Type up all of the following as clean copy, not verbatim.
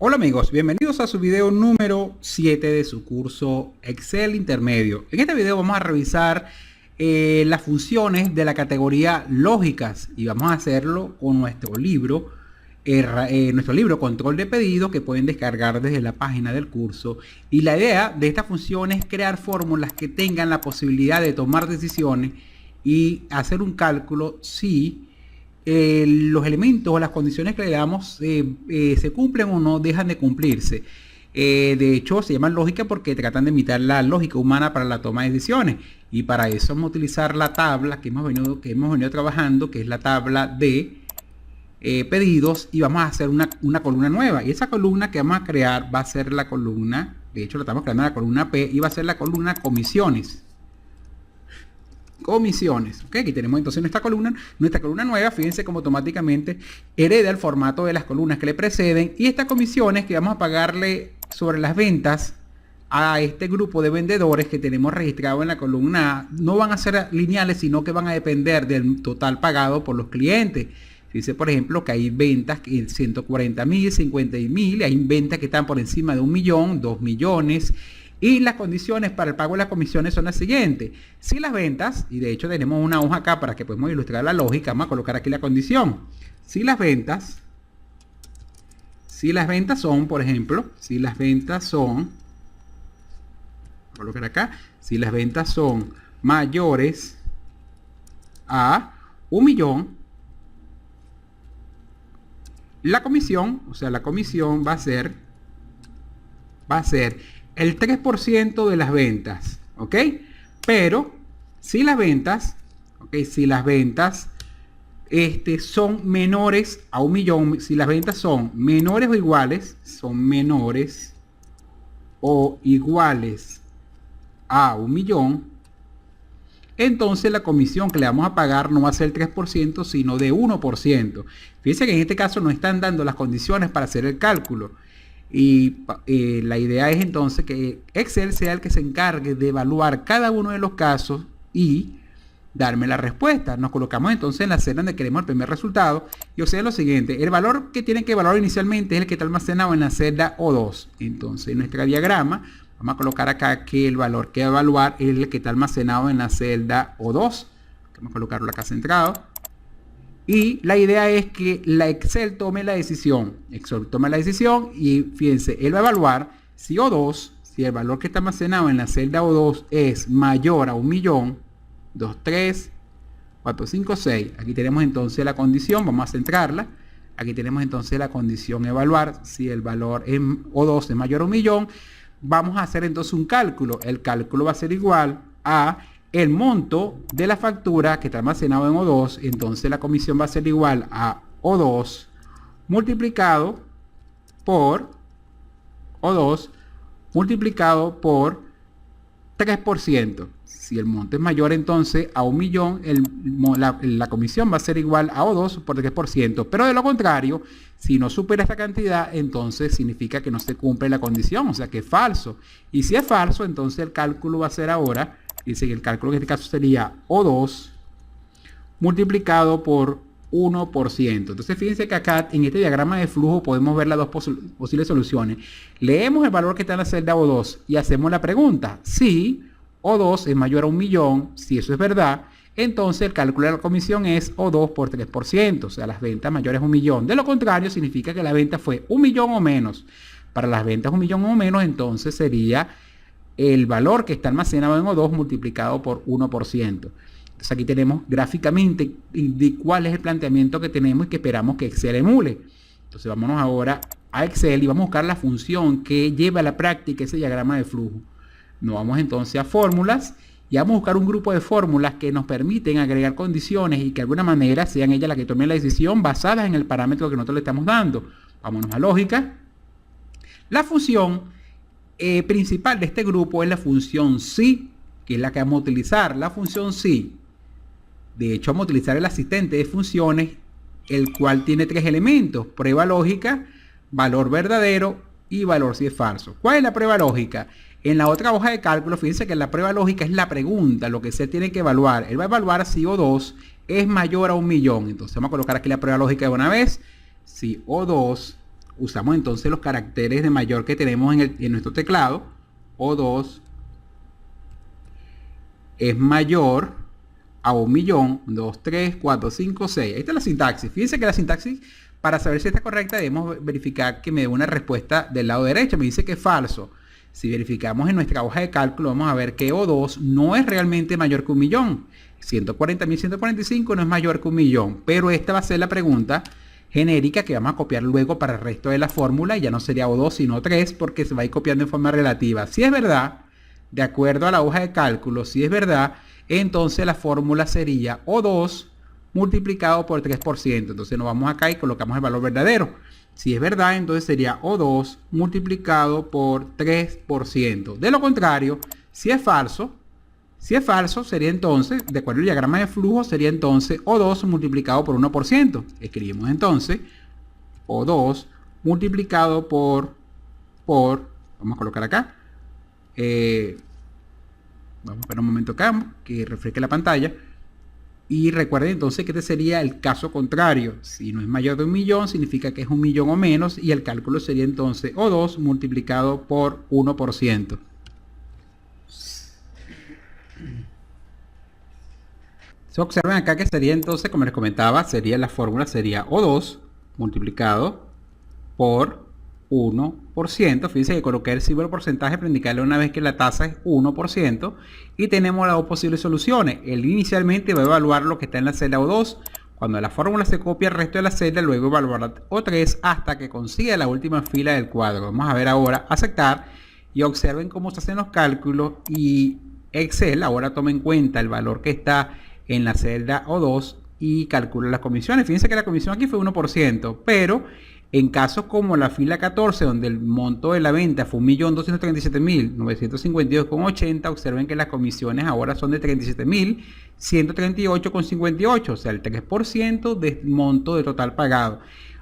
Hola amigos, bienvenidos a su video número 7 de su curso Excel Intermedio. En este video vamos a revisar las funciones de la categoría lógicas y vamos a hacerlo con nuestro libro Control de Pedidos, que pueden descargar desde la página del curso. Y la idea de esta función es crear fórmulas que tengan la posibilidad de tomar decisiones y hacer un cálculo si los elementos o las condiciones que le damos se cumplen o no dejan de cumplirse. De hecho, se llaman lógica porque tratan de imitar la lógica humana para la toma de decisiones. Y para eso vamos a utilizar la tabla que hemos venido trabajando, que es la tabla de pedidos, y vamos a hacer una columna nueva. Y esa columna que vamos a crear va a ser la columna, de hecho la estamos creando en la columna P, y va a ser la columna comisiones. Ok, aquí tenemos entonces nuestra columna nueva. Fíjense cómo automáticamente hereda el formato de las columnas que le preceden, y estas comisiones que vamos a pagarle sobre las ventas a este grupo de vendedores que tenemos registrado en la columna A no van a ser lineales, sino que van a depender del total pagado por los clientes. Fíjense, por ejemplo, que hay ventas que 140.000, 50.000, hay ventas que están por encima de 1 millón, 2 millones. Y las condiciones para el pago de las comisiones son las siguientes. Si las ventas, y de hecho tenemos una hoja acá para que podamos ilustrar la lógica, vamos a colocar aquí la condición. Si las ventas son, por ejemplo, si las ventas son mayores a 1 millón, la comisión va a ser el 3% de las ventas, ¿ok? Pero si las ventas, son menores a 1 millón, si las ventas son menores o iguales a 1 millón, entonces la comisión que le vamos a pagar no va a ser 3%, sino de 1%. Fíjense que en este caso nos están dando las condiciones para hacer el cálculo. Y la idea es entonces que Excel sea el que se encargue de evaluar cada uno de los casos y darme la respuesta. Nos colocamos entonces en la celda donde queremos el primer resultado y observen lo siguiente: el valor que tienen que evaluar inicialmente es el que está almacenado en la celda O2. Entonces en nuestro diagrama vamos a colocar acá que el valor que va a evaluar es el que está almacenado en la celda O2. Vamos a colocarlo acá centrado. Y la idea es que la Excel tome la decisión. Excel toma la decisión y fíjense, él va a evaluar si O2, si el valor que está almacenado en la celda O2 es mayor a 1 millón, 2, 3, 4, 5, 6. Aquí tenemos entonces la condición, vamos a centrarla. Aquí tenemos entonces la condición evaluar si el valor en O2 es mayor a 1 millón. Vamos a hacer entonces un cálculo. El cálculo va a ser igual a el monto de la factura que está almacenado en O2. Entonces la comisión va a ser igual a O2 multiplicado por 3%. Si el monto es mayor entonces a 1 millón, la comisión va a ser igual a O2 por 3%. Pero de lo contrario, si no supera esta cantidad, entonces significa que no se cumple la condición, o sea que es falso. Y si es falso, entonces el cálculo va a ser ahora, dice que el cálculo en este caso sería O2 multiplicado por 1%. Entonces fíjense que acá en este diagrama de flujo podemos ver las dos posibles soluciones. Leemos el valor que está en la celda O2 y hacemos la pregunta. Si O2 es mayor a 1 millón, si eso es verdad, entonces el cálculo de la comisión es O2 por 3%, o sea, las ventas mayores a 1 millón. De lo contrario, significa que la venta fue 1 millón o menos. Para las ventas 1 millón o menos, entonces sería el valor que está almacenado en O2 multiplicado por 1%. Entonces aquí tenemos gráficamente de cuál es el planteamiento que tenemos y que esperamos que Excel emule. Entonces vámonos ahora a Excel y vamos a buscar la función que lleva a la práctica ese diagrama de flujo. Nos vamos entonces a fórmulas y vamos a buscar un grupo de fórmulas que nos permiten agregar condiciones y que de alguna manera sean ellas las que tomen la decisión basadas en el parámetro que nosotros le estamos dando. Vámonos a lógica. La función principal de este grupo es la función si, que es la que vamos a utilizar. La función si, de hecho, vamos a utilizar el asistente de funciones, el cual tiene 3 elementos: prueba lógica, valor verdadero y valor si es falso. ¿Cuál es la prueba lógica? En la otra hoja de cálculo, fíjense que la prueba lógica es la pregunta, lo que se tiene que evaluar. Él va a evaluar si O2 es mayor a 1 millón. Entonces vamos a colocar aquí la prueba lógica de una vez. Si O2 usamos entonces los caracteres de mayor que tenemos en nuestro teclado. O2 es mayor a 1.000.000, 2, 3, 4, 5, 6. Ahí está la sintaxis. Fíjense que la sintaxis, para saber si está correcta, debemos verificar que me dé una respuesta del lado derecho. Me dice que es falso. Si verificamos en nuestra hoja de cálculo, vamos a ver que O2 no es realmente mayor que 1.000.000. 140.145 no es mayor que 1.000.000. Pero esta va a ser la pregunta genérica que vamos a copiar luego para el resto de la fórmula. Y ya no sería O2 sino 3, porque se va a ir copiando en forma relativa. Si es verdad, de acuerdo a la hoja de cálculo, si es verdad, entonces la fórmula sería O2 multiplicado por 3%. Entonces nos vamos acá y colocamos el valor verdadero. Si es verdad, entonces sería O2 multiplicado por 3%. De lo contrario, si es falso, sería entonces, de acuerdo al diagrama de flujo, sería entonces O2 multiplicado por 1%. Escribimos entonces O2 multiplicado por, vamos a colocar acá, vamos a esperar un momento acá, que refresque la pantalla. Y recuerden entonces que este sería el caso contrario. Si no es mayor de 1.000.000, significa que es 1.000.000 o menos. Y el cálculo sería entonces O2 multiplicado por 1%. Se observan acá que sería entonces, como les comentaba, sería la fórmula sería O2 multiplicado por 1%. Fíjense que coloqué el símbolo porcentaje para indicarle una vez que la tasa es 1%. Y tenemos las dos posibles soluciones. Él inicialmente va a evaluar lo que está en la celda O2. Cuando la fórmula se copia el resto de la celda, luego evaluará O3 hasta que consiga la última fila del cuadro. Vamos a ver ahora, aceptar. Y observen cómo se hacen los cálculos. Y Excel ahora toma en cuenta el valor que está en la celda O2 y calcula las comisiones. Fíjense que la comisión aquí fue 1%, pero en casos como la fila 14, donde el monto de la venta fue 1.237.952,80, observen que las comisiones ahora son de 37.138,58, o sea, el 3% del monto de total pagado.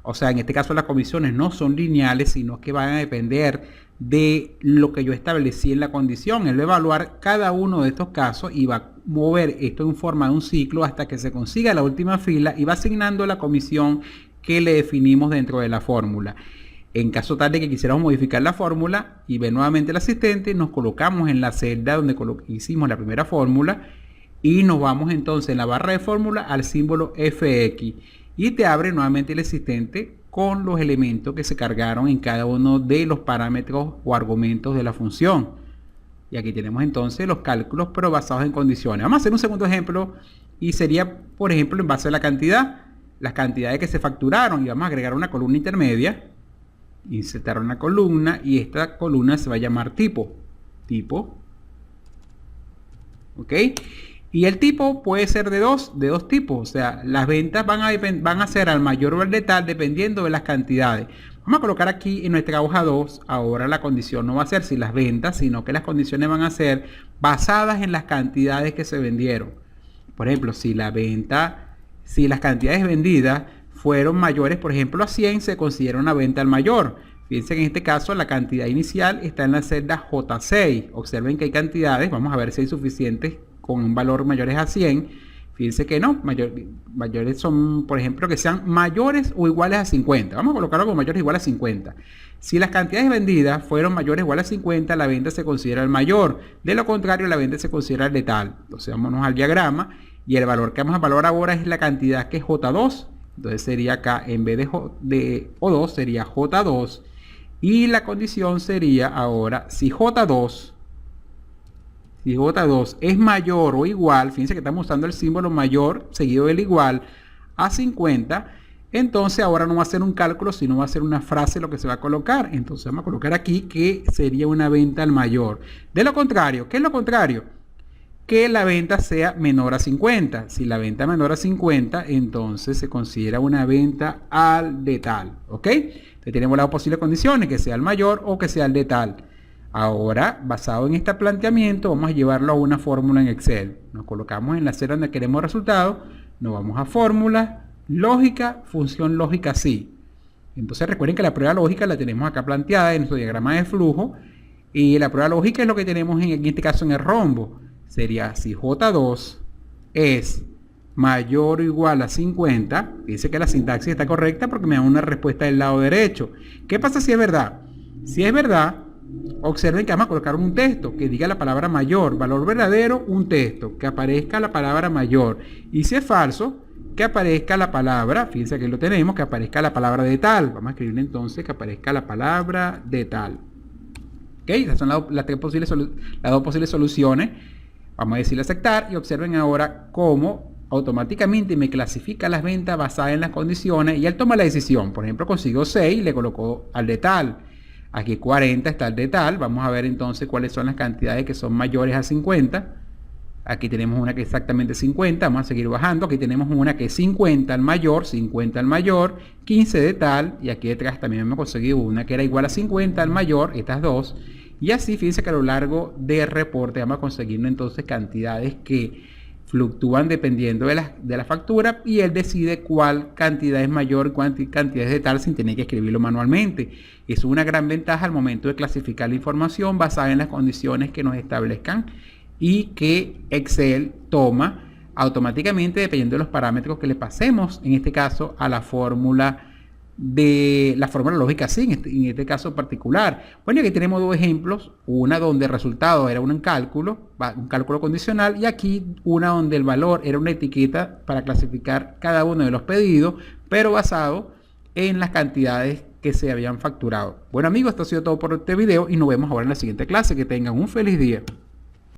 O sea, en este caso las comisiones no son lineales, sino que van a depender de lo que yo establecí en la condición. Él va a evaluar cada uno de estos casos y va a mover esto en forma de un ciclo hasta que se consiga la última fila y va asignando la comisión que le definimos dentro de la fórmula. En caso tal de que quisiéramos modificar la fórmula y ver nuevamente el asistente, nos colocamos en la celda donde hicimos la primera fórmula y nos vamos entonces en la barra de fórmula al símbolo FX y te abre nuevamente el asistente con los elementos que se cargaron en cada uno de los parámetros o argumentos de la función. Y aquí tenemos entonces los cálculos, pero basados en condiciones. Vamos a hacer un segundo ejemplo y sería, por ejemplo, en base a la cantidad, las cantidades que se facturaron, y vamos a agregar una columna intermedia, insertar una columna, y esta columna se va a llamar tipo. ¿Ok? Y el tipo puede ser de dos tipos. O sea, las ventas van a ser al mayor o al de tal dependiendo de las cantidades. Vamos a colocar aquí en nuestra hoja 2. Ahora la condición no va a ser si las ventas, sino que las condiciones van a ser basadas en las cantidades que se vendieron. Por ejemplo, si las cantidades vendidas fueron mayores, por ejemplo, a 100, se considera una venta al mayor. Fíjense que en este caso la cantidad inicial está en la celda J6. Observen que hay cantidades, vamos a ver si hay suficientes con un valor mayores a 100. Fíjense que no, mayores son, por ejemplo, que sean mayores o iguales a 50. Vamos a colocarlo como mayores iguales a 50. Si las cantidades vendidas fueron mayores o iguales a 50, la venta se considera el mayor. De lo contrario, la venta se considera el de tal. Entonces, vámonos al diagrama y el valor que vamos a evaluar ahora es la cantidad que es J2. Entonces sería acá, en vez de O2, sería J2. Y la condición sería ahora, si J2 es mayor o igual, fíjense que estamos usando el símbolo mayor seguido del igual a 50, entonces ahora no va a ser un cálculo, sino va a ser una frase lo que se va a colocar. Entonces vamos a colocar aquí que sería una venta al mayor. De lo contrario, ¿qué es lo contrario? Que la venta sea menor a 50. Si la venta es menor a 50, entonces se considera una venta al de tal. ¿Ok? Entonces tenemos las posibles condiciones, que sea el mayor o que sea el de tal. Ahora, basado en este planteamiento, vamos a llevarlo a una fórmula en Excel. Nos colocamos en la celda donde queremos resultados, nos vamos a fórmula, lógica, función lógica sí. Entonces recuerden que la prueba lógica la tenemos acá planteada en nuestro diagrama de flujo y la prueba lógica es lo que tenemos en este caso en el rombo. Sería si J2 es mayor o igual a 50, dice que la sintaxis está correcta porque me da una respuesta del lado derecho. ¿Qué pasa si es verdad? Si es verdad, observen que vamos a colocar un texto que diga la palabra mayor, valor verdadero, un texto, que aparezca la palabra mayor. Y si es falso, que aparezca la palabra, fíjense que lo tenemos, que aparezca la palabra de tal. Vamos a escribir entonces que aparezca la palabra de tal. ¿Ok? Esas son las dos posibles soluciones. Vamos a decirle aceptar y observen ahora cómo automáticamente me clasifica las ventas basadas en las condiciones y él toma la decisión. Por ejemplo, consiguió 6 y le colocó al de tal. Aquí 40 está el de tal. Vamos a ver entonces cuáles son las cantidades que son mayores a 50. Aquí tenemos una que es exactamente 50. Vamos a seguir bajando. Aquí tenemos una que es 50 al mayor, 15 de tal. Y aquí detrás también hemos conseguido una que era igual a 50 al mayor, estas dos. Y así, fíjense que a lo largo del reporte vamos a conseguir entonces cantidades que fluctúan dependiendo de la factura y él decide cuál cantidad es mayor, cuál cantidad es de tal sin tener que escribirlo manualmente. Es una gran ventaja al momento de clasificar la información basada en las condiciones que nos establezcan y que Excel toma automáticamente dependiendo de los parámetros que le pasemos, en este caso a la fórmula lógica sí, en este caso particular. Bueno, aquí tenemos dos ejemplos, una donde el resultado era un cálculo condicional y aquí una donde el valor era una etiqueta para clasificar cada uno de los pedidos, pero basado en las cantidades que se habían facturado. Bueno amigos, esto ha sido todo por este video y nos vemos ahora en la siguiente clase. Que tengan un feliz día.